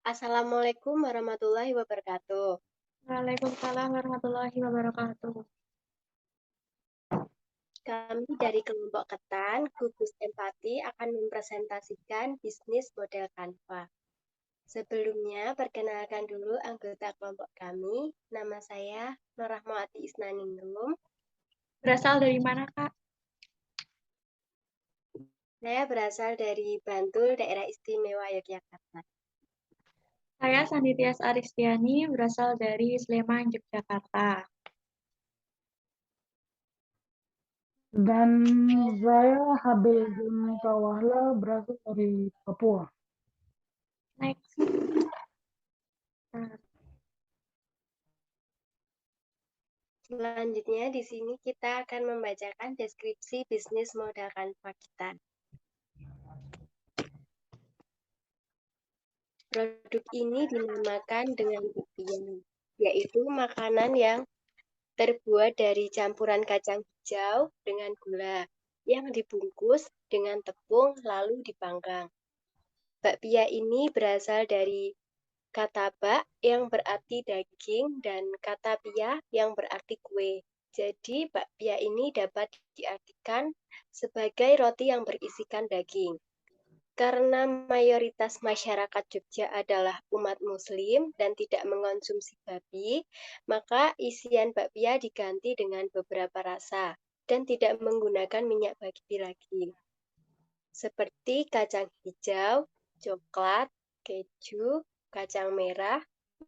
Assalamualaikum warahmatullahi wabarakatuh. Waalaikumsalam warahmatullahi wabarakatuh. Kami dari kelompok Ketan, Gugus Empati akan mempresentasikan bisnis model Canva. Sebelumnya, perkenalkan dulu anggota kelompok kami. Nama saya Nur Rahmawati Isnaningrum. Berasal dari mana, Kak? Saya berasal dari Bantul, Daerah Istimewa Yogyakarta. Saya Sandi Tias Aristiani, berasal dari Sleman, Yogyakarta. Dan saya Habil Junika Wahla berasal dari Papua. Next. Nah, Selanjutnya, di sini kita akan membacakan deskripsi bisnis model Canva kita. Produk ini dinamakan dengan bakpia, yaitu makanan yang terbuat dari campuran kacang hijau dengan gula yang dibungkus dengan tepung lalu dipanggang. Bakpia ini berasal dari kata bak yang berarti daging dan kata pia yang berarti kue. Jadi bakpia ini dapat diartikan sebagai roti yang berisikan daging. Karena mayoritas masyarakat Jogja adalah umat Muslim dan tidak mengonsumsi babi, maka isian bakpia diganti dengan beberapa rasa dan tidak menggunakan minyak babi lagi, seperti kacang hijau, coklat, keju, kacang merah,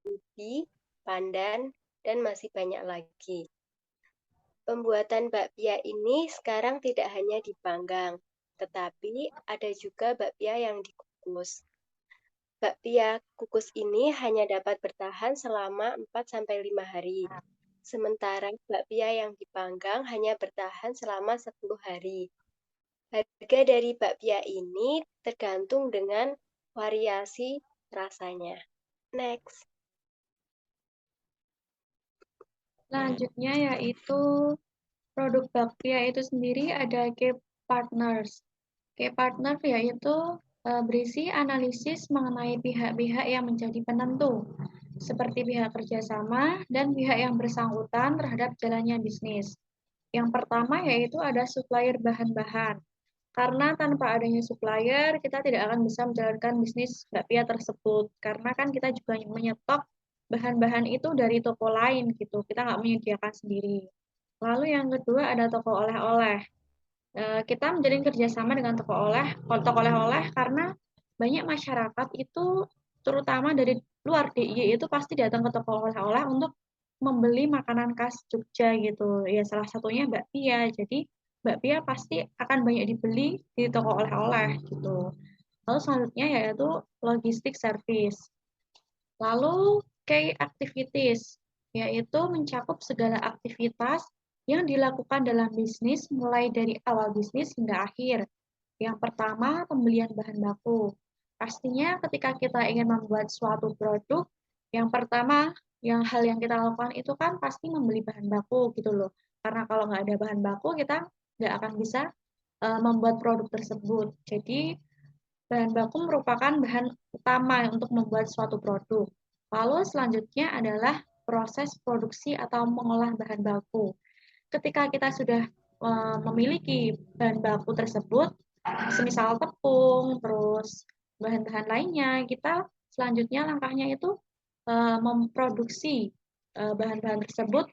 ubi, pandan, dan masih banyak lagi. Pembuatan bakpia ini sekarang tidak hanya dipanggang, tetapi ada juga bakpia yang dikukus. Bakpia kukus ini hanya dapat bertahan selama 4-5 hari. Sementara bakpia yang dipanggang hanya bertahan selama 10 hari. Harga dari bakpia ini tergantung dengan variasi rasanya. Next. Selanjutnya yaitu produk bakpia itu sendiri ada key partners. Key partner yaitu berisi analisis mengenai pihak-pihak yang menjadi penentu, seperti pihak kerjasama dan pihak yang bersangkutan terhadap jalannya bisnis. Yang pertama yaitu ada supplier bahan-bahan. Karena tanpa adanya supplier, kita tidak akan bisa menjalankan bisnis bakpia tersebut. Karena kan kita juga menyetok bahan-bahan itu dari toko lain gitu. Kita nggak menyediakan sendiri. Lalu yang kedua ada toko oleh-oleh. Kita menjalin kerjasama dengan toko oleh-oleh karena banyak masyarakat itu terutama dari luar DIY itu pasti datang ke toko oleh-oleh untuk membeli makanan khas Jogja gitu. Ya salah satunya bakpia. Jadi bakpia pasti akan banyak dibeli di toko oleh-oleh gitu. Lalu selanjutnya yaitu logistik service. Lalu key activities, yaitu mencakup segala aktivitas yang dilakukan dalam bisnis mulai dari awal bisnis hingga akhir. Yang pertama, pembelian bahan baku. Pastinya ketika kita ingin membuat suatu produk, yang pertama hal yang kita lakukan itu kan pasti membeli bahan baku gitu loh. Karena kalau nggak ada bahan baku, kita nggak akan bisa membuat produk tersebut. Jadi bahan baku merupakan bahan utama untuk membuat suatu produk. Lalu selanjutnya adalah proses produksi atau mengolah bahan baku. Ketika kita sudah memiliki bahan baku tersebut, semisal tepung, terus bahan-bahan lainnya, kita selanjutnya langkahnya itu memproduksi bahan-bahan tersebut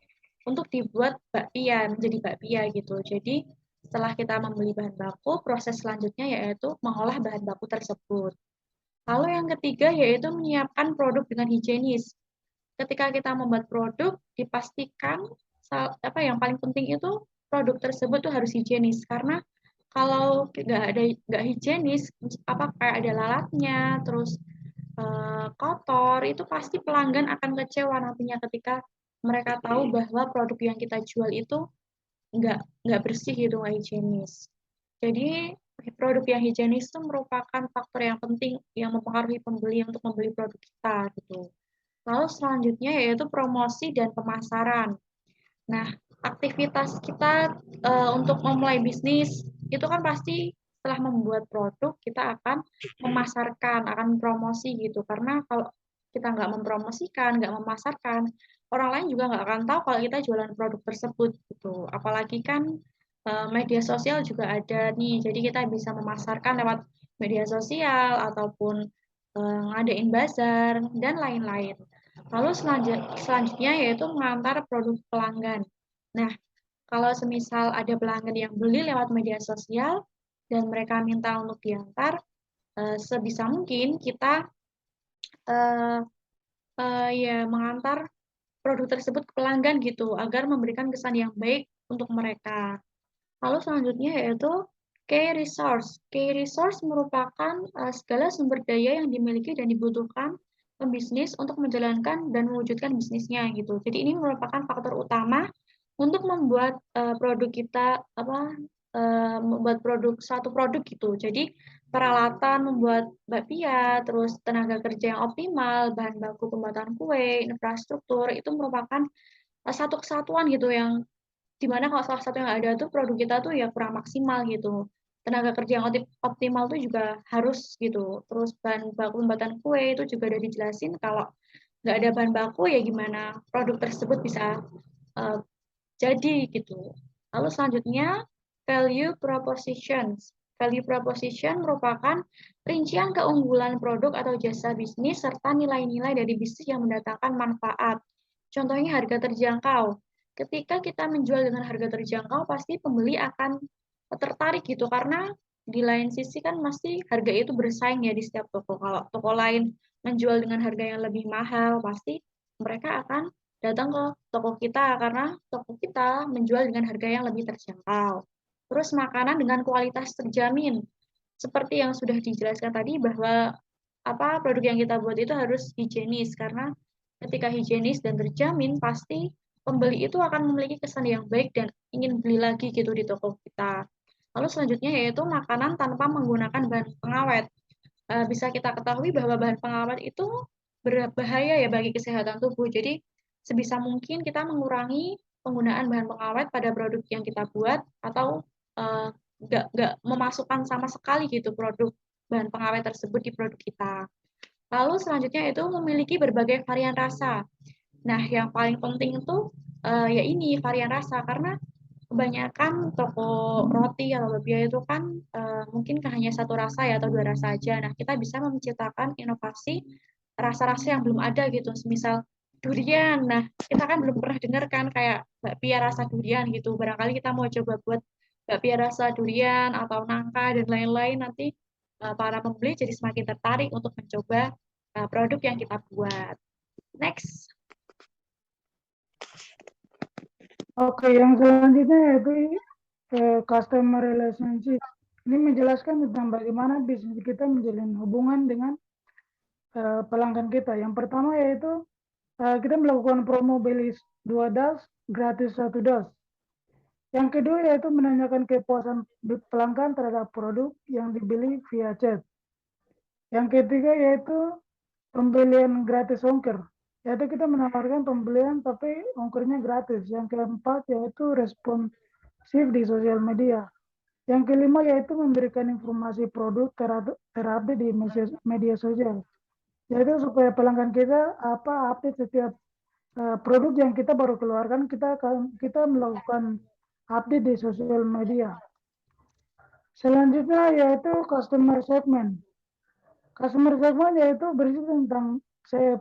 untuk dibuat bakpia, menjadi bakpia gitu. Jadi setelah kita membeli bahan baku, proses selanjutnya yaitu mengolah bahan baku tersebut. Lalu yang ketiga yaitu menyiapkan produk dengan higienis. Ketika kita membuat produk, dipastikan yang paling penting itu produk tersebut tuh harus higienis karena kalau nggak higienis, apa kayak ada lalatnya, terus kotor, itu pasti pelanggan akan kecewa nantinya ketika mereka tahu bahwa produk yang kita jual itu nggak bersih gitu, nggak higienis. Jadi produk yang higienis itu merupakan faktor yang penting yang mempengaruhi pembeli untuk membeli produk kita gitu. Lalu selanjutnya yaitu promosi dan pemasaran. Nah, aktivitas kita untuk memulai bisnis itu kan pasti setelah membuat produk kita akan memasarkan, akan promosi gitu. Karena kalau kita nggak mempromosikan, nggak memasarkan, orang lain juga nggak akan tahu kalau kita jualan produk tersebut gitu. Apalagi kan media sosial juga ada nih, jadi kita bisa memasarkan lewat media sosial ataupun ngadain bazar dan lain-lain. Lalu selanjutnya yaitu mengantar produk pelanggan. Nah, kalau semisal ada pelanggan yang beli lewat media sosial dan mereka minta untuk diantar, sebisa mungkin kita eh, ya mengantar produk tersebut ke pelanggan gitu agar memberikan kesan yang baik untuk mereka. Lalu selanjutnya yaitu key resource. Key resource merupakan segala sumber daya yang dimiliki dan dibutuhkan pembisnis untuk menjalankan dan mewujudkan bisnisnya gitu. Jadi ini merupakan faktor utama untuk membuat produk kita membuat suatu produk gitu. Jadi peralatan membuat bakpia, terus tenaga kerja yang optimal, bahan baku pembuatan kue, infrastruktur itu merupakan satu kesatuan gitu yang dimana kalau salah satu yang ada tuh produk kita tuh ya kurang maksimal gitu. Tenaga kerja yang optimal tuh juga harus gitu. Terus bahan baku pembuatan kue itu juga udah dijelasin kalau nggak ada bahan baku ya gimana produk tersebut bisa uh, jadi gitu. Lalu selanjutnya value propositions. Value proposition merupakan rincian keunggulan produk atau jasa bisnis serta nilai-nilai dari bisnis yang mendatangkan manfaat. Contohnya harga terjangkau. Ketika kita menjual dengan harga terjangkau, pasti pembeli akan tertarik gitu karena di lain sisi kan pasti harga itu bersaing ya di setiap toko. Kalau toko lain menjual dengan harga yang lebih mahal, pasti mereka akan datang ke toko kita karena toko kita menjual dengan harga yang lebih terjangkau. Terus makanan dengan kualitas terjamin. Seperti yang sudah dijelaskan tadi bahwa produk yang kita buat itu harus higienis karena ketika higienis dan terjamin pasti pembeli itu akan memiliki kesan yang baik dan ingin beli lagi gitu di toko kita. Lalu selanjutnya yaitu makanan tanpa menggunakan bahan pengawet. Bisa kita ketahui bahwa bahan pengawet itu berbahaya ya bagi kesehatan tubuh. Jadi sebisa mungkin kita mengurangi penggunaan bahan pengawet pada produk yang kita buat atau nggak memasukkan sama sekali gitu produk bahan pengawet tersebut di produk kita. Lalu selanjutnya itu memiliki berbagai varian rasa. Nah, yang paling penting itu ya ini varian rasa karena kebanyakan toko roti atau bakpia itu kan mungkin hanya satu rasa ya atau dua rasa aja. Nah, kita bisa menciptakan inovasi rasa-rasa yang belum ada gitu. Misal durian. Nah, kita kan belum pernah dengar kan kayak bakpia rasa durian gitu. Barangkali kita mau coba buat bakpia rasa durian atau nangka dan lain-lain nanti para pembeli jadi semakin tertarik untuk mencoba produk yang kita buat. Next. Oke, yang selanjutnya yaitu customer relationship. Ini menjelaskan tentang bagaimana bisnis kita menjalin hubungan dengan pelanggan kita. Yang pertama yaitu kita melakukan promo beli 2 das gratis 1 das. Yang kedua yaitu menanyakan kepuasan pelanggan terhadap produk yang dibeli via chat. Yang ketiga yaitu pembelian gratis ongkir. Yaitu kita menawarkan pembelian tapi ongkirnya gratis. Yang keempat yaitu responsif di sosial media. Yang kelima yaitu memberikan informasi produk terupdate di media sosial. Yaitu supaya pelanggan kita update setiap produk yang kita baru keluarkan, kita melakukan update di sosial media. Selanjutnya yaitu customer segment. Customer segment yaitu berisi tentang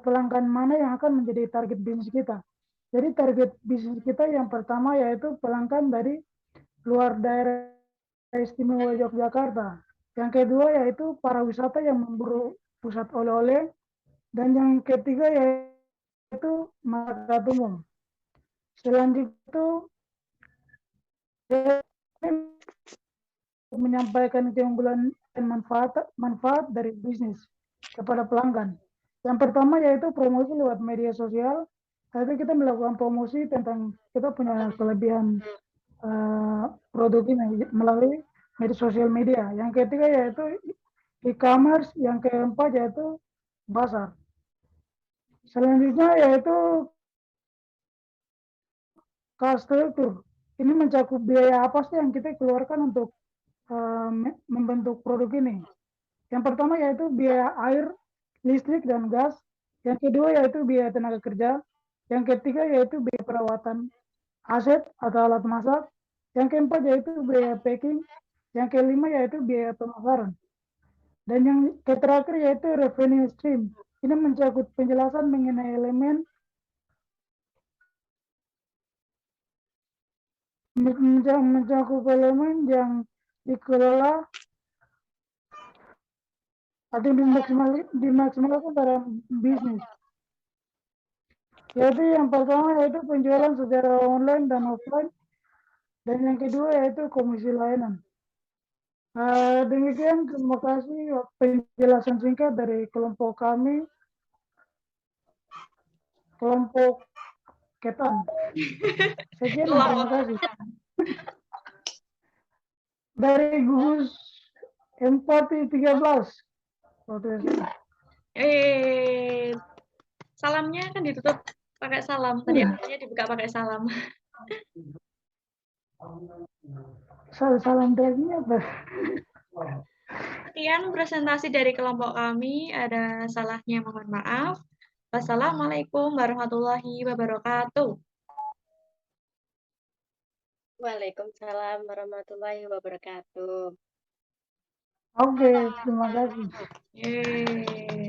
pelanggan mana yang akan menjadi target bisnis kita. Jadi target bisnis kita yang pertama yaitu pelanggan dari luar daerah istimewa Yogyakarta. Yang kedua yaitu para wisata yang memburu pusat oleh-oleh. Dan yang ketiga yaitu masyarakat umum. Selanjutnya itu menyampaikan keunggulan dan manfaat dari bisnis kepada pelanggan. Yang pertama yaitu promosi lewat media sosial. Jadi kita melakukan promosi tentang kita punya kelebihan produk ini melalui sosial media. Yang ketiga yaitu e-commerce. Yang keempat yaitu pasar. Selanjutnya yaitu cost structure. Ini mencakup biaya apa sih yang kita keluarkan untuk membentuk produk ini. Yang pertama yaitu biaya air, listrik, dan gas. Yang kedua yaitu biaya tenaga kerja. Yang ketiga yaitu biaya perawatan aset atau alat masak. Yang keempat yaitu biaya packing. Yang kelima yaitu biaya pemasaran. Dan yang terakhir yaitu revenue stream. Ini mencakup penjelasan mengenai elemen mencakup elemen yang dikelola atau dimaksimalkan dalam bisnis. Yaitu yang pertama yaitu penjualan secara online dan offline, dan yang kedua yaitu komisi layanan. Demikian, terima kasih penjelasan singkat dari kelompok kami, kelompok Ketan. Sekian, terima kasih. Dari gugus empati 13. Salamnya kan ditutup pakai salam. Tadi awalnya dibuka pakai salam. Salam terakhirnya apa? Sekian presentasi dari kelompok kami. Ada salahnya mohon maaf. Wassalamualaikum warahmatullahi wabarakatuh. Waalaikumsalam warahmatullahi wabarakatuh. Oke, terima kasih. Yeay.